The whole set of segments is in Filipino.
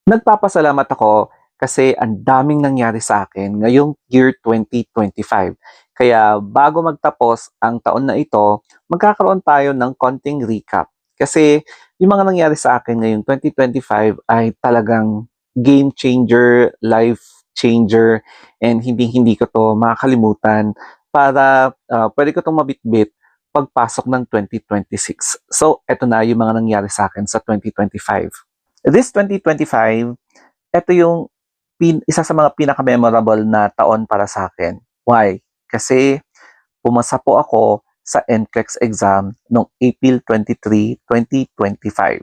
Nagpapasalamat ako kasi ang daming nangyari sa akin ngayong year 2025. Kaya bago magtapos ang taon na ito, magkakaroon tayo ng konting recap. Kasi yung mga nangyari sa akin ngayong 2025 ay talagang game changer, life changer, and hindi-hindi ko to makakalimutan para pwede ko itong mabitbit pagpasok ng 2026. So, eto na yung mga nangyari sa akin sa 2025. This 2025, ito yung isa sa mga pinaka-memorable na taon para sa akin. Why? Kasi pumasa po ako sa NCLEX exam noong April 23, 2025.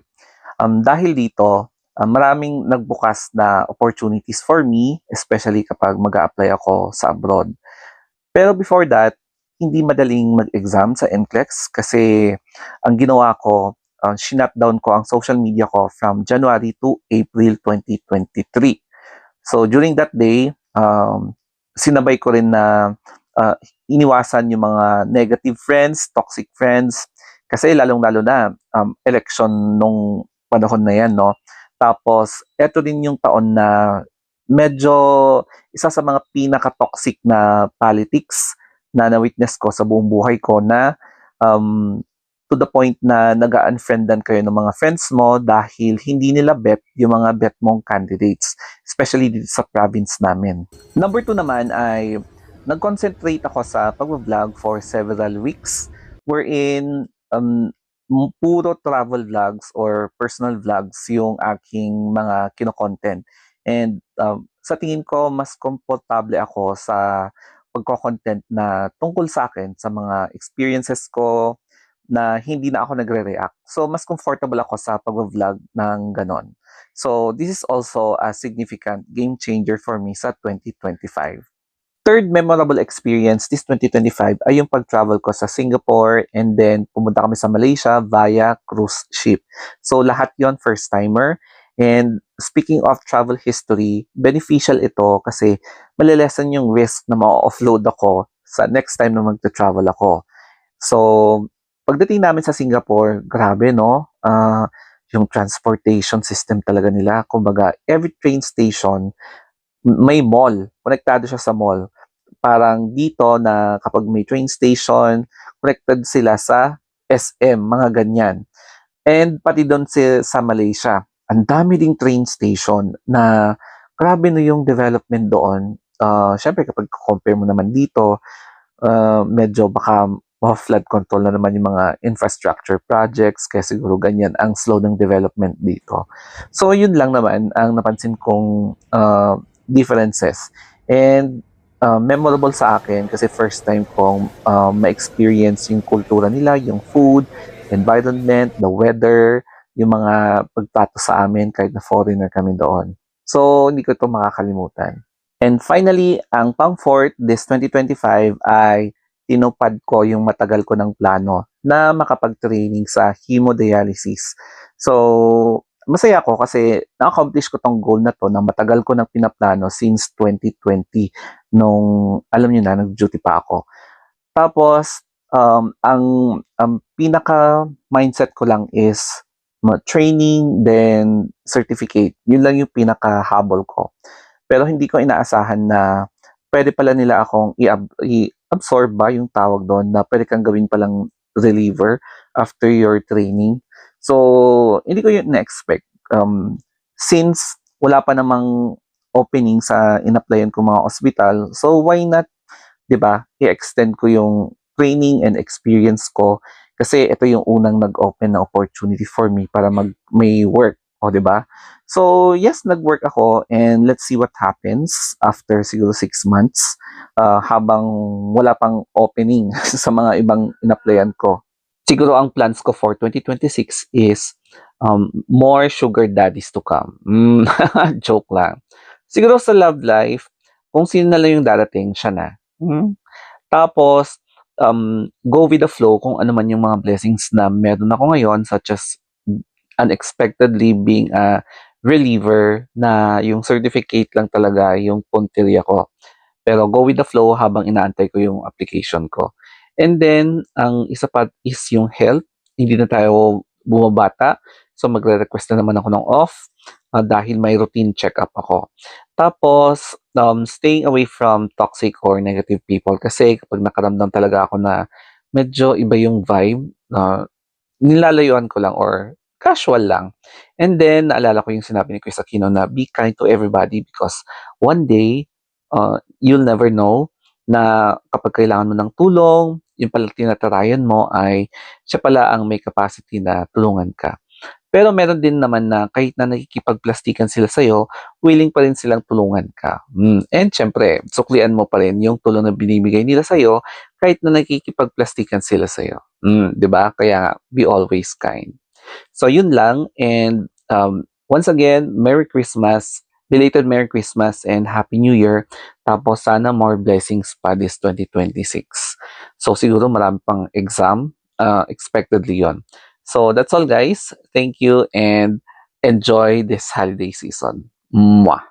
Dahil dito, maraming nagbukas na opportunities for me, especially kapag mag apply ako sa abroad. Pero before that, hindi madaling mag-exam sa NCLEX kasi ang ginawa ko, shinut down ko ang social media ko from January to April 2023. So during that day, sinabay ko rin na uh, iniwasan yung mga negative friends, toxic friends, kasi lalong-lalo na election nung panahon na yan, no? Tapos, eto din yung taon na medyo isa sa mga pinaka-toxic na politics na na-witness ko sa buong buhay ko na um, to the point na nag-unfriendan kayo ng mga friends mo dahil hindi nila bet yung mga bet mong candidates, especially dito sa province namin. Number two naman ay nag-concentrate ako sa pag-vlog for several weeks wherein puro travel vlogs or personal vlogs yung aking mga kino-content. And sa tingin ko, mas komportable ako sa pagko-content na tungkol sa akin, sa mga experiences ko, na hindi na ako nagre-react. So, mas comfortable ako sa pag-vlog ng ganon. So, this is also a significant game changer for me sa 2025. Third memorable experience this 2025 ay yung pag-travel ko sa Singapore and then pumunta kami sa Malaysia via cruise ship. So lahat yon first timer. And speaking of travel history, beneficial ito kasi malilesen yung risk na ma-offload ako sa next time na magta-travel ako. So, pagdating namin sa Singapore, grabe no? Yung transportation system talaga nila. Kumbaga, every train station, may mall. Konektado siya sa mall. Parang dito na kapag may train station, connected sila sa SM, mga ganyan. And pati doon sa Malaysia, ang dami ding train station na grabe na yung development doon. Syempre kapag compare mo naman dito, medyo baka flood control na naman yung mga infrastructure projects kaya siguro ganyan ang slow ng development dito. So yun lang naman ang napansin kong differences. And memorable sa akin kasi first time kong ma-experience yung kultura nila, yung food, environment, the weather, yung mga pagtato sa amin kahit na foreigner kami doon. So hindi ko ito makakalimutan. And finally, ang pang-fourth this 2025 ay tinupad ko yung matagal ko ng plano na makapag-training sa hemodialysis. So, masaya ako kasi na-accomplish ko tong goal na to na matagal ko nang pinaplano since 2020 nung, alam niyo na, nag-duty pa ako. Tapos, ang pinaka-mindset ko lang is training, then certificate. Yun lang yung pinaka-habol ko. Pero hindi ko inaasahan na pwede pala nila akong i-absorb ba yung tawag doon na pwede kang gawin palang reliever after your training. So, hindi ko yun na-expect. Since wala pa namang opening sa in-applyan ko mga ospital, so why not, di ba, i-extend ko yung training and experience ko kasi ito yung unang nag-open na opportunity for me para may work. O, di ba? So, yes, nag-work ako and let's see what happens after siguro 6 months habang wala pang opening sa mga ibang in-applyan ko. Siguro ang plans ko for 2026 is more sugar daddies to come. Joke lang. Siguro sa love life, kung sino na lang yung darating, siya na. Tapos, go with the flow kung ano man yung mga blessings na meron ako ngayon such as unexpectedly being a reliever na yung certificate lang talaga yung punteriya ko. Pero go with the flow habang inaantay ko yung application ko. And then, ang isa pa is yung health. Hindi na tayo bumabata. So, magre-request na naman ako ng off. dahil may routine check-up ako. Tapos, staying away from toxic or negative people kasi kapag nakaramdam talaga ako na medyo iba yung vibe, nilalayuan ko lang or casual lang. And then, naalala ko yung sinabi ni Chris Aquino na be kind to everybody because one day, you'll never know na kapag kailangan mo ng tulong, yung pala tinatarayan mo ay siya pala ang may capacity na tulungan ka. Pero meron din naman na kahit na nakikipagplastikan sila sa'yo, willing pa rin silang tulungan ka. And siyempre, suklian mo pa rin yung tulong na binibigay nila sa'yo kahit na nakikipagplastikan sila sa'yo. 'Di ba? Kaya nga, be always kind. So yun lang and once again, Merry Christmas, belated Merry Christmas and Happy New Year. Tapos sana more blessings pa this 2026. So siguro marami pang exam, expectedly yon. So that's all guys. Thank you and enjoy this holiday season. Mwah!